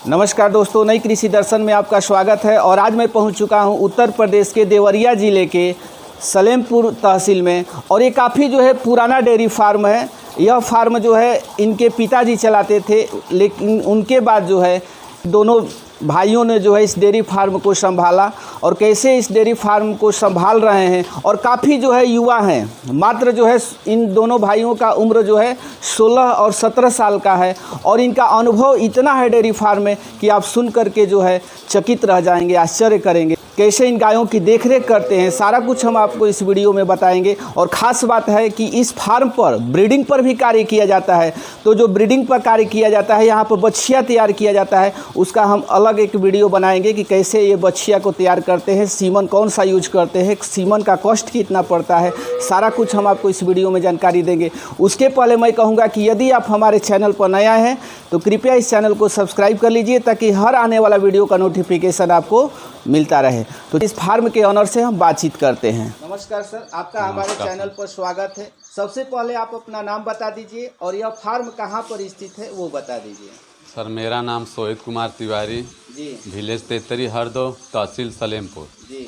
नमस्कार दोस्तों, नई कृषि दर्शन में आपका स्वागत है। और आज मैं पहुंच चुका हूं उत्तर प्रदेश के देवरिया ज़िले के सलेमपुर तहसील में। और ये काफ़ी जो है पुराना डेयरी फार्म है। यह फार्म जो है इनके पिताजी चलाते थे, लेकिन उनके बाद जो है दोनों भाइयों ने जो है इस डेयरी फार्म को संभाला और कैसे इस डेयरी फार्म को संभाल रहे हैं। और काफ़ी जो है युवा हैं, मात्र जो है इन दोनों भाइयों का उम्र जो है 16 और 17 साल का है। और इनका अनुभव इतना है डेयरी फार्म में कि आप सुन करके जो है चकित रह जाएंगे, आश्चर्य करेंगे कैसे इन गायों की देखरेख करते हैं। सारा कुछ हम आपको इस वीडियो में बताएंगे। और ख़ास बात है कि इस फार्म पर ब्रीडिंग पर भी कार्य किया जाता है। तो जो ब्रीडिंग पर कार्य किया जाता है, यहाँ पर बछिया तैयार किया जाता है, उसका हम अलग एक वीडियो बनाएंगे कि कैसे ये बछिया को तैयार करते हैं, सीमन कौन सा यूज करते हैं, सीमन का कॉस्ट कितना पड़ता है, सारा कुछ हम आपको इस वीडियो में जानकारी देंगे। उसके पहले मैं कहूँगा कि यदि आप हमारे चैनल पर नया हैं तो कृपया इस चैनल को सब्सक्राइब कर लीजिए, ताकि हर आने वाला वीडियो का नोटिफिकेशन आपको मिलता रहे। तो इस फार्म के ऑनर से हम बातचीत करते हैं। नमस्कार सर, आपका हमारे चैनल पर स्वागत है। सबसे पहले आप अपना नाम बता दीजिए और यह फार्म कहाँ पर स्थित है वो बता दीजिए। सर, मेरा नाम सोहित कुमार तिवारी जी। विलेज तेतरी हरदो, तहसील सलेमपुर जी।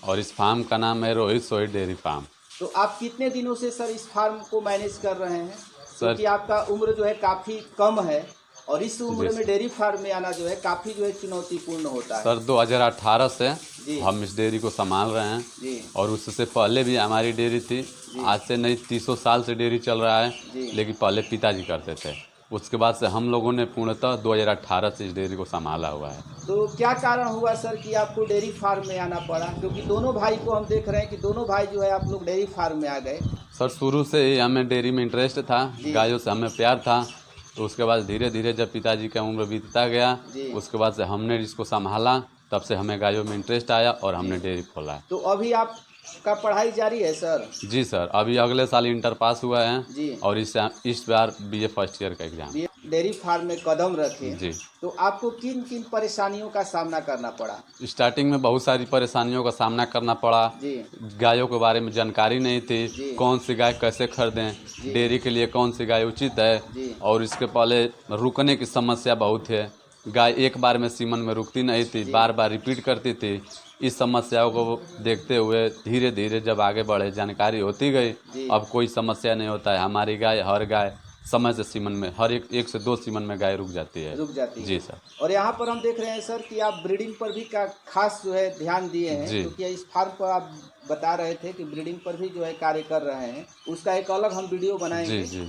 और इस फार्म का नाम है रोहित सोहित डेयरी फार्म। तो आप कितने दिनों से सर इस फार्म को मैनेज कर रहे हैं? क्योंकि आपका उम्र जो है काफ़ी कम है और इस उम्र में डेयरी फार्म में आना जो है काफ़ी जो है चुनौतीपूर्ण होता है। सर, 2018 से हम इस डेयरी को संभाल रहे हैं जी। और उससे पहले भी हमारी डेयरी थी। आज से नहीं 300 साल से डेयरी चल रहा है, लेकिन पहले पिताजी करते थे। उसके बाद से हम लोगों ने पूर्णतः 2018 से इस डेयरी को संभाला हुआ है। तो क्या कारण हुआ सर कि आपको डेयरी फार्म में आना पड़ा? क्योंकि दोनों भाई को हम देख रहे हैं कि दोनों भाई जो है आप लोग डेयरी फार्म में आ गए। सर, शुरू से ही हमें डेयरी में इंटरेस्ट था, गायों से हमें प्यार था। तो उसके बाद धीरे धीरे जब पिताजी का उम्र बीतता गया, उसके बाद से हमने इसको संभाला, तब से हमें गायों में इंटरेस्ट आया और हमने डेयरी खोला। तो अभी आपका पढ़ाई जारी है सर? जी सर, अभी अगले साल इंटर पास हुआ है जी। और इस बार बीए फर्स्ट ईयर का एग्जाम। डेयरी फार्म में कदम रखे जी। तो आपको किन किन परेशानियों का सामना करना पड़ा? स्टार्टिंग में बहुत सारी परेशानियों का सामना करना पड़ा। जी। गायों के बारे में जानकारी नहीं थी, कौन सी गाय कैसे खरीदें, डेयरी के लिए कौन सी गाय उचित है। और इसके पहले रुकने की समस्या बहुत है। गाय एक बार में सीमन में रुकती नहीं थी, बार बार रिपीट करती थी। इस समस्याओं को देखते हुए धीरे धीरे जब आगे बढ़े, जानकारी होती गई, अब कोई समस्या नहीं होता है। हमारी गाय हर गाय समय से सीमन में, हर एक से दो सीमन में गाय रुक जाती है। जी सर। और यहाँ पर हम देख रहे हैं सर कि आप ब्रीडिंग पर भी खास जो है ध्यान दिए हैं, क्योंकि इस फार्म पर आप बता रहे थे कि ब्रीडिंग पर भी जो है कार्य कर रहे हैं। उसका एक अलग हम वीडियो बनाएंगे। जी।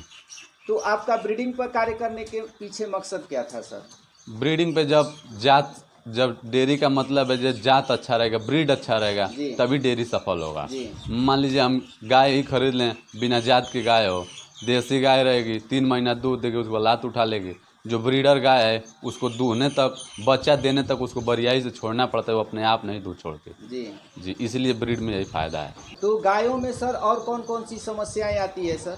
तो आपका ब्रीडिंग पर कार्य करने के पीछे मकसद क्या था सर? ब्रीडिंग पे जब डेयरी का मतलब है जब जात अच्छा रहेगा, ब्रीड अच्छा रहेगा, तभी डेयरी सफल होगा। मान लीजिए हम गाय ही खरीद लें, बिना जात की गाय हो, देसी गाय रहेगी, 3 महीना दूध देगी, उसको लात उठा लेगी। जो ब्रीडर गाय है उसको दूहने तक, बच्चा देने तक उसको बरियाई से छोड़ना पड़ता है, वो अपने आप नहीं दूध छोड़ती। जी, इसलिए ब्रीड में यही फायदा है। तो गायों में सर और कौन कौन सी समस्याएं आती है सर?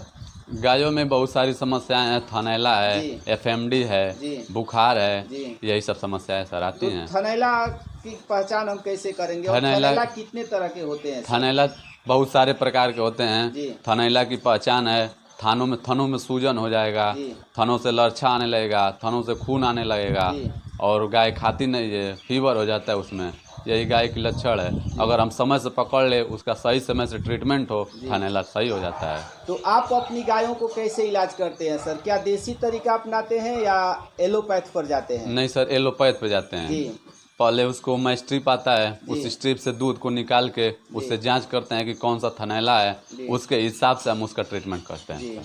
गायों में बहुत सारी समस्याएं हैं। थनैला है, एफएमडी है, बुखार है, यही सब समस्याएं सर आती हैं। थनैला की पहचान हम कैसे करेंगे? थनैला कितने तरह के होते हैं? थनैला बहुत सारे प्रकार के होते हैं। थनैला की पहचान है, थनों में सूजन हो जाएगा, थनों से लरछा आने लगेगा, थनों से खून आने लगेगा और गाय खाती नहीं है, फीवर हो जाता है उसमें। यही गाय की लक्षण है। अगर हम समय से पकड़ ले, उसका सही समय से ट्रीटमेंट हो, थनैला सही हो जाता है। तो आप अपनी गायों को कैसे इलाज करते हैं सर? क्या देसी तरीका अपनाते हैं या एलोपैथ पर जाते हैं? नहीं सर, एलोपैथ पे जाते हैं। पहले उसको में स्ट्रिप आता है, उस स्ट्रिप से दूध को निकाल के उससे जांच करते हैं कि कौन सा थनैला है, उसके हिसाब से हम उसका ट्रीटमेंट करते हैं।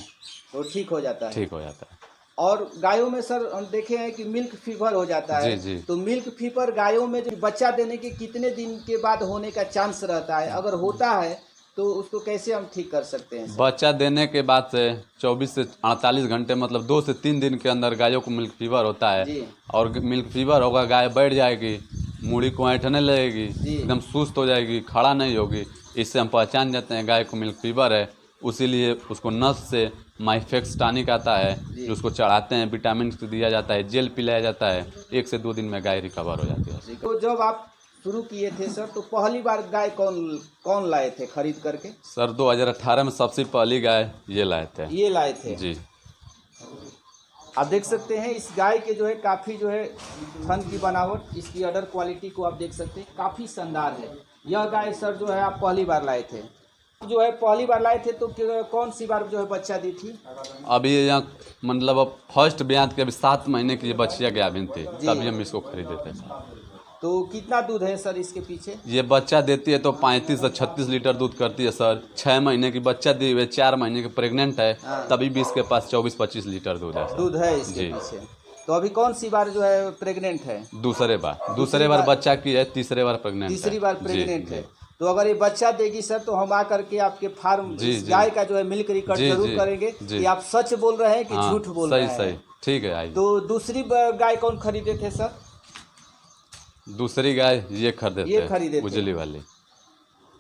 तो ठीक हो जाता है? ठीक हो जाता है। और गायों में सर हम देखे हैं कि मिल्क फीवर हो जाता है। जी। तो मिल्क फीवर गायों में जो बच्चा देने के कितने दिन के बाद होने का चांस रहता है? अगर होता है तो उसको कैसे हम ठीक कर सकते हैं सर? बच्चा देने के बाद से 24 से 48 घंटे, मतलब 2 से 3 दिन के अंदर गायों को मिल्क फीवर होता है। और मिल्क फीवर होगा, गाय बैठ जाएगी, मूड़ी को ऐंठने लगेगी, एकदम सुस्त हो जाएगी, खड़ा नहीं होगी। इससे हम पहचान जाते हैं गाय को मिल्क फीवर है। उसीलिए उसको नस से माइफेक्स टॉनिक आता है, जो उसको चढ़ाते हैं, विटामिन दिया जाता है, जेल पिलाया जाता है। 1 से 2 दिन में गाय रिकवर हो जाती है। तो जब आप शुरू किए थे सर, तो पहली बार गाय कौन लाए थे खरीद करके? सर, 2018 में सबसे पहली गाय ये लाए थे। ये लाए थे? जी। आप देख सकते हैं इस गाय के जो है काफ़ी जो है थन की बनावट, इसकी अडर क्वालिटी को आप देख सकते हैं, काफ़ी शानदार है। यह गाय सर जो है आप पहली बार लाए थे, जो है पहली बार लाए थे तो कौन सी बार जो है बच्चा दी थी? अभी यहाँ मतलब अब फर्स्ट ब्याह के अभी 7 महीने की ये बच्चिया गाभिन थी, तभी हम इसको खरीदे थे। तो कितना दूध है सर इसके पीछे? ये बच्चा देती है तो 35 से 36 लीटर दूध करती है सर। 6 महीने की बच्चा दी हुई, 4 महीने की प्रेग्नेंट है, तभी भी इसके पास 24-25 लीटर दूध है सर। दूध है इसके पीछे। तो अभी कौन सी बार जो है प्रेग्नेंट है? दूसरे बार बच्चा की है, तीसरे बार प्रेग्नेंट है। तीसरी बार प्रेग्नेंट है। तो अगर ये बच्चा देगी सर तो हम आकर के आपके फार्म गाय का जो है मिल्क रिकॉर्ड जरूर करेंगे कि आप सच बोल रहे हैं कि झूठ बोल रहे हैं। सही ठीक है। आइए। तो दूसरी गाय कौन खरीदे थे सर? दूसरी गाय ये खरीदे थे उजली वाली।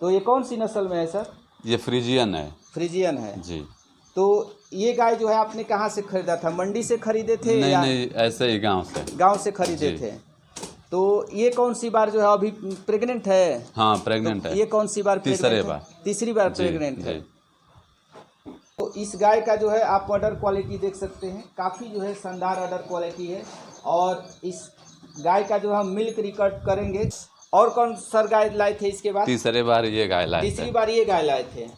तो ये कौन सी नस्ल में है सर? ये फ्रीजियन है। फ्रीजियन है जी। तो ये गाय जो है आपने कहाँ से खरीदा था? मंडी से खरीदे थे? नहीं, ऐसे ही गांव से खरीदे थे। तो ये कौन सी बार जो है अभी प्रेग्नेंट है? हाँ, प्रेग्नेंट तो है। ये कौन सी बार? तीसरी बार प्रेग्नेंट है। तो इस गाय का जो है आप अडर क्वालिटी देख सकते हैं, काफ़ी जो है शानदार अडर क्वालिटी है। और इस गाय का जो हम मिल्क रिकॉर्ड करेंगे। और कौन सर गाय लाए थे इसके बाद? तीसरी बार ये गाय लाए थे। तीसरी बार ये गाय लाए थे।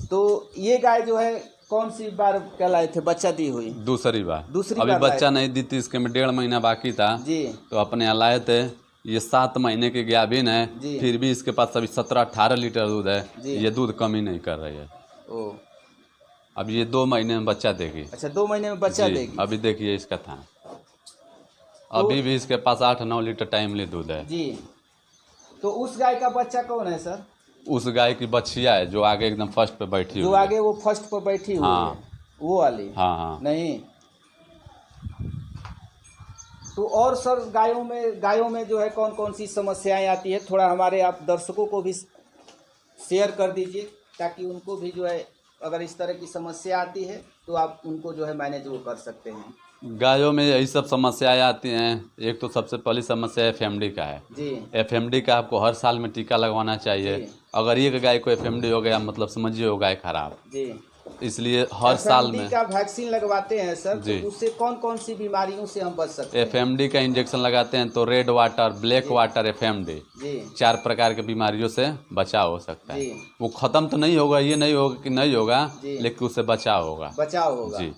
तो ये गाय जो है कौन सी बार क्या लाए थे बच्चा दी हुई? दूसरी बार अभी बच्चा नहीं दी थी, इसके में 1.5 महीना बाकी था जी। तो अपने यहाँ लाए थे। ये 7 महीने की गाभिन है, फिर भी इसके पास अभी 17-18 लीटर दूध है। ये दूध कमी नहीं कर रही है। ओ, अब ये 2 महीने में बच्चा देगी। अच्छा, 2 महीने में बच्चा देगी। अभी देखिए इसका था, अभी भी इसके पास 8-9 लीटर टाइमली दूध है जी। तो उस गाय का बच्चा कौन है सर? उस गाय की बच्चिया है जो आगे एकदम फर्स्ट पे बैठी हुई जो आगे वो फर्स्ट पर बैठी हुई है, वो वाली? हाँ। नहीं। तो और सर गायों में जो है कौन कौन सी समस्याएं आती है, थोड़ा हमारे आप दर्शकों को भी शेयर कर दीजिए, ताकि उनको भी जो है अगर इस तरह की समस्या आती है तो आप उनको जो है मैनेज वो कर सकते हैं। गायों में यही सब समस्याएं आती हैं। एक तो सबसे पहली समस्या एफएमडी का है जी। एफएमडी का आपको हर साल में टीका लगवाना चाहिए। अगर एक गाय को एफएमडी हो गया मतलब समझिए वो गाय खराब जी। इसलिए हर साल में का वैक्सीन लगवाते हैं सर, तो उससे कौन कौन सी बीमारियों से हम बच सकते हैं? एफएमडी का इंजेक्शन लगाते हैं तो red water, black water, FMD 4 प्रकार के बीमारियों से बचाव हो सकता है। वो खत्म तो नहीं होगा, ये नहीं होगा कि नहीं होगा, लेकिन उससे बचाव होगा जी।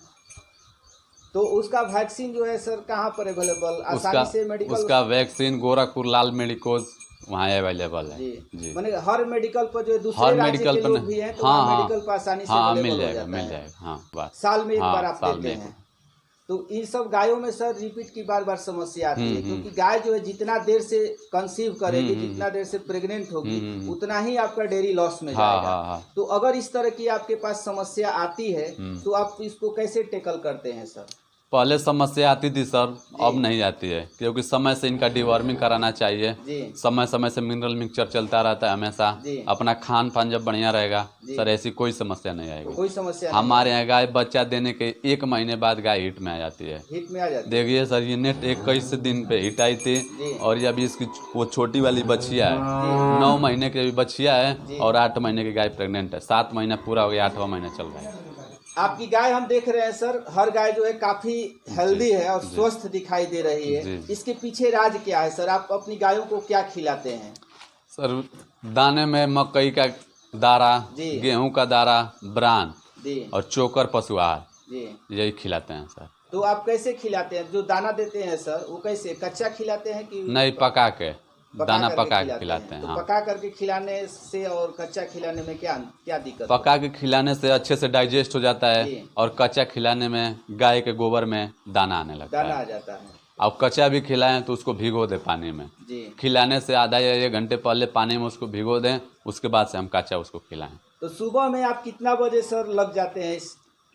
तो उसका वैक्सीन जो है सर कहाँ पर अवेलेबल? आसानी से मेडिकल? उसका वैक्सीन गोरखपुर लाल मेडिकोज वहाँ अवेलेबल है जी। माने हर मेडिकल पर जो दूसरे राज्य के लोग भी हैं तो मेडिकल पर आसानी से मिल जाएगा। हाँ, साल में एक बार आप देते हैं। तो इन सब गायों में सर रिपीट की बार समस्या आती है, क्योंकि गाय जो है जितना देर से कंसीव करेगी, जितना देर से प्रेग्नेंट होगी, उतना ही आपका डेयरी लॉस में जाएगा। तो अगर इस तरह की आपके पास समस्या आती है तो आप इसको कैसे टैकल करते हैं सर? पहले समस्या आती थी सर, अब नहीं आती है, क्योंकि समय से इनका डिवॉर्मिंग कराना चाहिए। समय समय से मिनरल मिक्सचर चलता रहता है हमेशा। अपना खान पान जब बढ़िया रहेगा सर, ऐसी कोई समस्या नहीं आएगी। कोई समस्या हमारे यहाँ गाय बच्चा देने के 1 महीने बाद गाय हिट में आ जाती है। हिट में आ जाती है। देखिए सर, ये नेट 21 दिन पे हिट आई थी, और ये अभी इसकी वो छोटी वाली बच्चिया है, 9 महीने की बच्चिया है, और 8 महीने की गाय प्रेग्नेंट है। 7 महीना पूरा हो गया, 8वां महीना चल रहा है। आपकी गाय हम देख रहे हैं सर, हर गाय जो है काफी हेल्दी है और स्वस्थ दिखाई दे रही है। इसके पीछे राज क्या है सर? आप अपनी गायों को क्या खिलाते हैं? सर दाने में मकई का दाना, गेहूं का दाना, ब्रान और चोकर पशु आहार, यही खिलाते हैं सर। तो आप कैसे खिलाते हैं? जो दाना देते हैं सर वो कैसे, कच्चा खिलाते हैं कि नहीं, पका के दाना पका के खिलाते हैं। तो पका करके खिलाने से और कच्चा खिलाने में क्या दिक्कत? पका के खिलाने से अच्छे से डाइजेस्ट हो जाता है, और कच्चा खिलाने में गाय के गोबर में दाना आने लगता है, दाना आ जाता है। अब कच्चा भी खिलाएं तो उसको भिगो दे पानी में। खिलाने से आधा या 1 घंटे पहले पानी में उसको भिगो दें, उसके बाद से हम कच्चा उसको खिलाएं। तो सुबह में आप कितना बजे सर लग जाते हैं?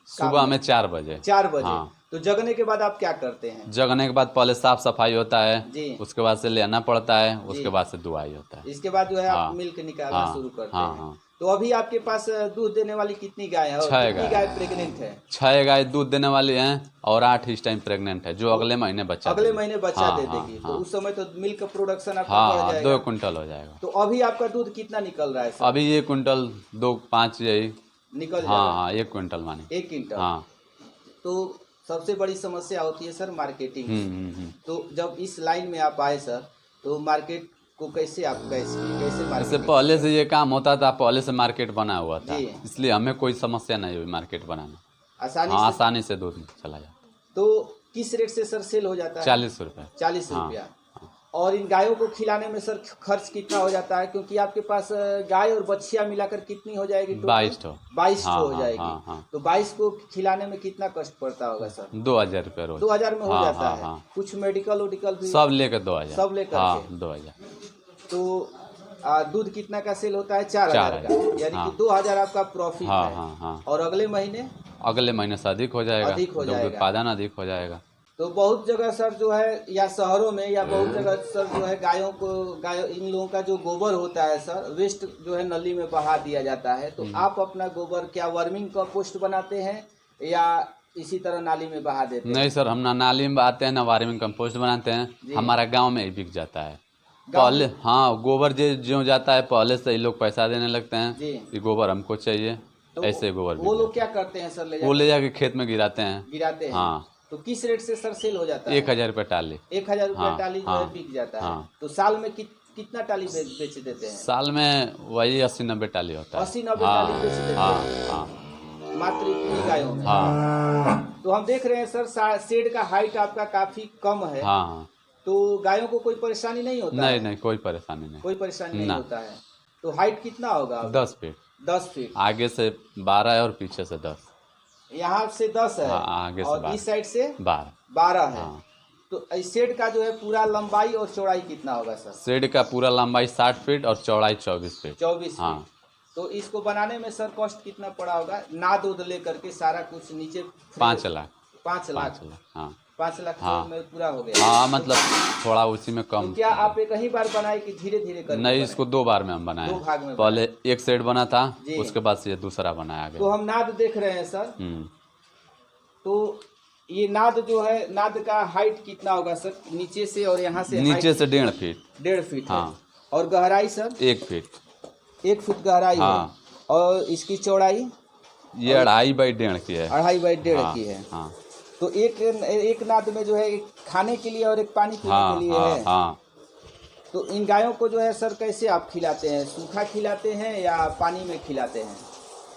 सुबह में 4 बजे। 4 बजे। तो जगने के बाद आप क्या करते हैं? जगने के बाद पहले साफ सफाई होता है, उसके बाद से लेना पड़ता है, उसके बाद से दुआई होता है। इसके बाद जो है आप मिल्क निकालना शुरू करते हैं। तो अभी आपके पास दूध देने वाली कितनी गाय है? 6 गाय प्रेग्नेंट है? 6 गाय दूध देने वाली हैं, और 8 इस टाइम प्रेग्नेंट है, जो अगले महीने बच्चा दे देगी। तो उस समय तो मिल्क प्रोडक्शन आपका बढ़ जाएगा। 2 क्विंटल हो जाएगा। तो अभी आपका दूध कितना निकल रहा है सर? अभी 1 क्विंटल 2-5 यही निकल जाएगा। 1 क्विंटल माने 1 क्विंटल। तो सबसे बड़ी समस्या होती है सर मार्केटिंग की। तो जब इस लाइन में आप आए सर, तो मार्केट को कैसे इससे मार्केटिंग पहले से ये काम होता था, पहले से मार्केट बना हुआ था, जी। इसलिए हमें कोई समस्या नहीं हुई मार्केट बनाना। आसानी हाँ, से? आसानी से दूध चला जाता। तो किस रेट से सर सेल हो जाता है? 40 रुपये। 40 हाँ, रुपया। और इन गायों को खिलाने में सर खर्च कितना हो जाता है? क्योंकि आपके पास गाय और बच्चियां मिलाकर कितनी हो जाएगी? 22 ठो। 22 हाँ, हो हाँ, जाएगी। हाँ, हाँ। तो 22 को खिलाने में कितना कष्ट पड़ता होगा सर? 2000 रुपये रोज। 2000 में हो हाँ, जाता हाँ, है। हाँ। कुछ मेडिकल वोडिकल भी सब लेकर 2000। सब लेकर हाँ, के? 2000। तो दूध कितना का सेल होता है? 4000 का, यानी हाँ। कि 2000 आपका प्रॉफिट हाँ, है। हाँ, हाँ। और अगले महीने अगले महीने से अधिक हो जाएगा, अधिक हो दुग्ध जाएगा। उत्पादन अधिक हो जाएगा। तो बहुत जगह सर जो है, या शहरों में या बहुत जगह सर जो है, इन लोगों का जो गोबर होता है सर, वेस्ट जो है नली में बहा दिया जाता है। तो आप अपना गोबर क्या वर्मिंग कंपोस्ट बनाते हैं या इसी तरह नाली में बहा देते हैं? नहीं सर, हम ना नाली में बहाते हैं ना वार्मिंग कंपोस्ट बनाते हैं, हमारा गांव में ही बिक जाता है। पहले हाँ, गोबर जो जाता है पहले से ही लोग पैसा देने लगते हैं कि गोबर हमको चाहिए, तो ऐसे गोबर वो लोग क्या करते हैं सर? वो ले जाके खेत में गिराते हैं। गिराते हैं। हाँ। तो किस रेट से सर सेल हो जाता है? 1000 रुपये टाली। 1000 रुपया हाँ, टाली जो हाँ, है बिक जाता है। हाँ। तो साल में कितना टाली बेच देते हैं? साल में वही 80-90 टाली होता है। 80-90 टाली बेच देते हैं? हाँ, हाँ, मात्र इतनी गायों में? हाँ, तो हम देख रहे हैं सर, शेड का हाइट आपका काफी कम है। हाँ। तो गायों को कोई परेशानी नहीं होता नहीं है? नहीं, कोई परेशानी नहीं। कोई परेशानी नहीं ना। होता है। तो हाइट कितना होगा? 10 फीट। 10 फीट। आगे से 12 है और पीछे से 10। यहाँ से 10 है। हाँ, आगे से और 12। इस साइड से 12 है। हाँ। तो इस शेड का जो है पूरा लंबाई और चौड़ाई कितना होगा सर? शेड का पूरा लंबाई 60 फीट और चौड़ाई 24 फीट। 24 हाँ। फीट। तो इसको बनाने में सर कॉस्ट कितना पड़ा होगा? नाद उद लेकर के सारा कुछ नीचे 5 लाख। 5 लाख। 5 लाख हाँ। 5 लाख हाँ। में पूरा हो गया? हाँ, मतलब थोड़ा उसी में कम। तो क्या आप एक ही बार बनाए कि धीरे धीरे कर? नहीं, इसको 2 बार में हम बनाए। 2 भाग में पहले एक सेट बना था, जी। उसके बाद से ये दूसरा बनाया गया। तो हम नाद देख रहे हैं सर। तो ये नाद जो है, नाद का हाइट कितना होगा सर? नीचे से और यहाँ से नीचे से 1.5 फीट। 1.5 फीट है। हाँ। और गहराई सर? 1 फीट। 1 फीट गहराई हाँ। है। और इसकी चौड़ाई? ये 2.5 बाई 1.5 की है। 2.5 बाई 1.5 हाँ, की है। हाँ, तो एक नाद में जो है, एक खाने के लिए और एक पानी पीने हाँ, के लिए हाँ, है। हाँ। तो इन गायों को जो है सर कैसे आप खिलाते हैं? सूखा खिलाते हैं या पानी में खिलाते हैं?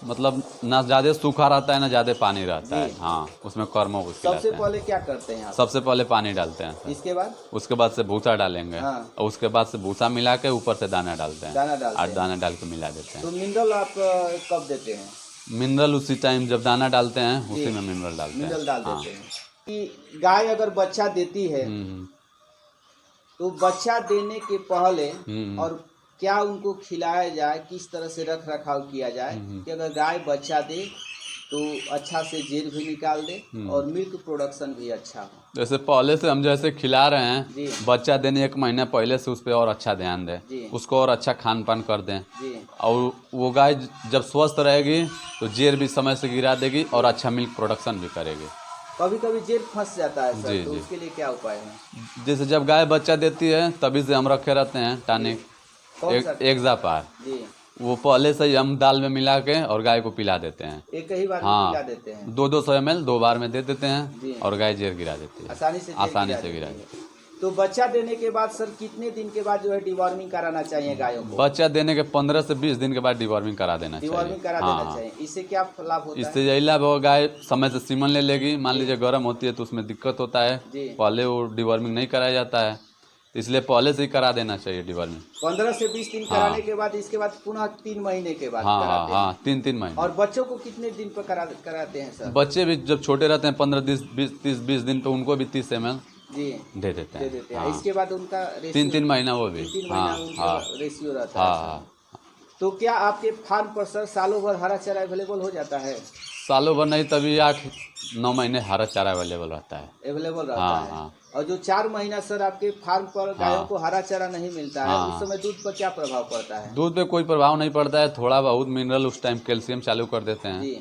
मतलब ना ज़्यादा सूखा रहता है ना ज़्यादा पानी रहता है। जी। हाँ, उसमें कर्मों को सबसे खिलाते हैं। पहले क्या करते हैं आप? सबसे पहले पानी डालते हैं सर। इसके बाद? उसके बाद से भूसा डालेंगे। हाँ। और उसके बाद से भूसा मिला के ऊपर से दाना डालते हैं। दाना डालते और हैं। दाना डाल के मिला देते हैं। तो मिनरल आप कब देते हैं? मिनरल उसी टाइम जब दाना डालते हैं उसी में मिनरल डालते हैं। मिनरल डाल हाँ। देते हैं। कि गाय अगर बच्चा देती है तो बच्चा देने के पहले और क्या उनको खिलाया जाए, किस तरह से रख रखाव किया जाए कि अगर गाय बच्चा दे तो अच्छा से जेर भी निकाल दे और मिल्क प्रोडक्शन भी अच्छा हो? जैसे पहले से हम जैसे खिला रहे जी। हैं, बच्चा देने 1 महीना पहले से उस पर और अच्छा ध्यान जी। दें, उसको और अच्छा खान पान कर दें। जी। और वो गाय जब स्वस्थ रहेगी तो जेर भी समय से गिरा देगी और अच्छा मिल्क प्रोडक्शन भी करेगी। कभी कभी जेर फंस जाता है सर, जी, तो जी। उसके लिए क्या उपाय है? जैसे जब गाय बच्चा देती है तभी से हम रखे रहते हैं टॉनिक, कौन सा? एक्जापार। जी। वो पहले से ही हम दाल में मिला के और गाय को पिला देते हैं। एक ही बार में हाँ। पिला देते हैं? 200 ml 2 बार में दे देते जी। हैं और गाय जेर गिरा देती है। आसानी से आसानी से देती गिरा है। देती है। तो बच्चा देने के बाद सर कितने दिन के बाद जो है डिवॉर्मिंग कराना चाहिए गायों को? बच्चा देने के 15 से 20 दिन के बाद डिवॉर्मिंग करा देना चाहिए। डिवॉर्मिंग करा देना चाहिए। इससे क्या लाभ होता है? इससे यही लाभ होगा, गाय समय से सीमन ले लेगी। मान लीजिए गर्म होती है तो उसमें दिक्कत होता है, जी। पहले वो डिवॉर्मिंग नहीं कराया जाता है, इसलिए पहले से ही करा देना चाहिए डिवॉर्मिंग। 15 से 20 दिन कराने के बाद इसके बाद पुनः 3 महीने के बाद हाँ, हाँ, कराते हैं। हाँ, 3 महीने। और बच्चों को कितने दिन पर कराते हैं सर? बच्चे भी जब छोटे रहते हैं 15-20 दिन पे उनको भी 30 ml जी दे देते हैं। दे देते हैं। हाँ। इसके बाद उनका 3 महीना वो भी। 3 हाँ, महीना उनका हाँ, रेशियो रहता हाँ, है। हाँ। तो क्या आपके फार्म पर सर सालों भर हरा चारा अवेलेबल हो जाता है? सालों भर नहीं, तभी 8-9 महीने हरा चारा अवेलेबल रहता है। अवेलेबल रहता हाँ, है। हाँ। और जो 4 महीना सर आपके फार्म पर गायों को हरा चारा नहीं मिलता है, हाँ। उस समय दूध पर क्या प्रभाव पड़ता है? दूध पे कोई प्रभाव नहीं पड़ता है, थोड़ा बहुत मिनरल उस टाइम कैल्शियम चालू कर देते हैं, जी।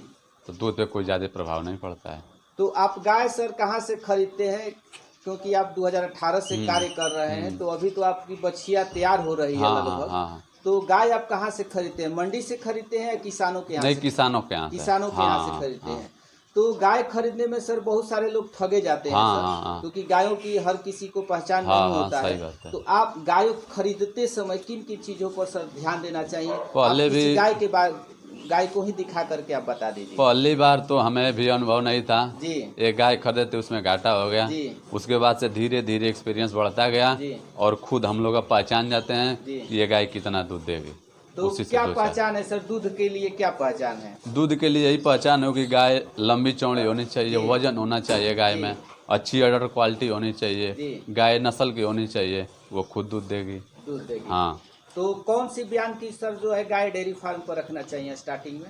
तो दूध पे कोई ज़्यादा प्रभाव नहीं पड़ता है। तो आप गाय सर कहाँ से खरीदते हैं? क्योंकि आप 2018 से कार्य कर रहे हैं, तो अभी तो आपकी बछिया तैयार हो रही है हाँ, लगभग। हाँ। तो गाय आप कहाँ से खरीदते हैं? मंडी से खरीदते हैं या किसानों के यहाँ नहीं, से? किसानों के यहाँ से। किसानों के यहाँ हाँ, से खरीदते हाँ। हैं। तो गाय खरीदने में सर बहुत सारे लोग ठगे जाते हैं हाँ, सर, हाँ, हाँ। क्योंकि गायों की हर किसी को पहचान हाँ, नहीं हाँ, होता सही है। बात है। तो आप गाय खरीदते समय किन किन चीजों पर सर ध्यान देना चाहिए? पहले आप किसी भी- गाय के बाद गाय को ही दिखा करके आप बता दीजिए। पहली बार तो हमें भी अनुभव नहीं था। जी एक गाय खरीदे थे, उसमें घाटा हो गया। जी उसके बाद से धीरे धीरे एक्सपीरियंस बढ़ता गया जी और खुद हम लोग अब पहचान जाते हैं जी। कि ये गाय कितना दूध देगी। तो उसी से क्या सोचा। पहचान है सर, दूध के लिए क्या पहचान है? दूध के लिए यही पहचान हो कि गाय लंबी चौड़ी होनी चाहिए, जी। वजन होना चाहिए गाय जी। में, अच्छी अडर क्वालिटी होनी चाहिए, जी। गाय नस्ल की होनी चाहिए, वो खुद दूध देगी। दूध देगी। हाँ, तो कौन सी ब्यान की सर जो है गाय डेयरी फार्म पर रखना चाहिए स्टार्टिंग में?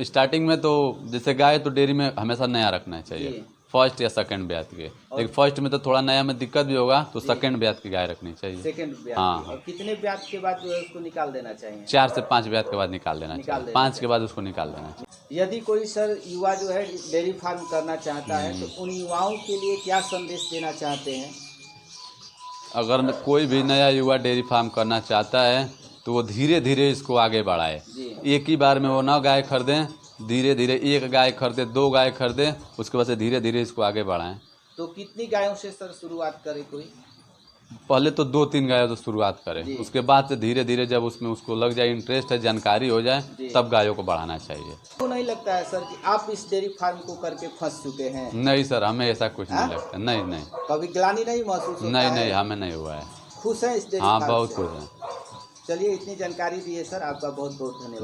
स्टार्टिंग में तो जैसे गाय तो डेयरी में हमेशा नया रखना चाहिए, जी। फर्स्ट या सेकंड ब्यात के। लेकिन फर्स्ट में तो थोड़ा नया में दिक्कत भी होगा, तो सेकंड ब्यात की गाय रखनी चाहिए। सेकंड ब्यात हाँ, की। और कितने ब्यात के बाद जो है उसको निकाल देना चाहिए? 4 से 5 ब्यात के बाद निकाल देना निकाल चाहिए, देना 5 के बाद उसको निकाल देना चाहिए। यदि कोई सर युवा जो है डेयरी फार्म करना चाहता है तो उन युवाओं के लिए क्या संदेश देना चाहते हैं? अगर कोई भी नया युवा डेयरी फार्म करना चाहता है तो वो धीरे धीरे इसको आगे बढ़ाए। जी। एक ही बार में वो ना गाय खरीदें, धीरे धीरे एक गाय खरीदे, 2 गाय खरीदे, उसके बाद से धीरे धीरे इसको आगे बढ़ाएं। तो कितनी गायों से सर शुरुआत करे कोई? पहले तो 2-3 गायों से शुरुआत जी। करें, उसके बाद से धीरे धीरे जब उसमें उसको लग जाए, इंटरेस्ट है, जानकारी हो जी। जाए, तब गायों को बढ़ाना चाहिए। तो नहीं लगता है सर कि आप इस डेयरी फार्म को करके फंस चुके हैं? नहीं सर, हमें ऐसा कुछ हाँ? नहीं लगता। नहीं नहीं कभी ग्लानि नहीं महसूस होता नहीं है? नहीं, हमें नहीं हुआ है। खुश हैं इस डेयरी हाँ, फार्म बहुत से? खुश हैं। चलिए, इतनी जानकारी दी है सर, आपका बहुत बहुत धन्यवाद।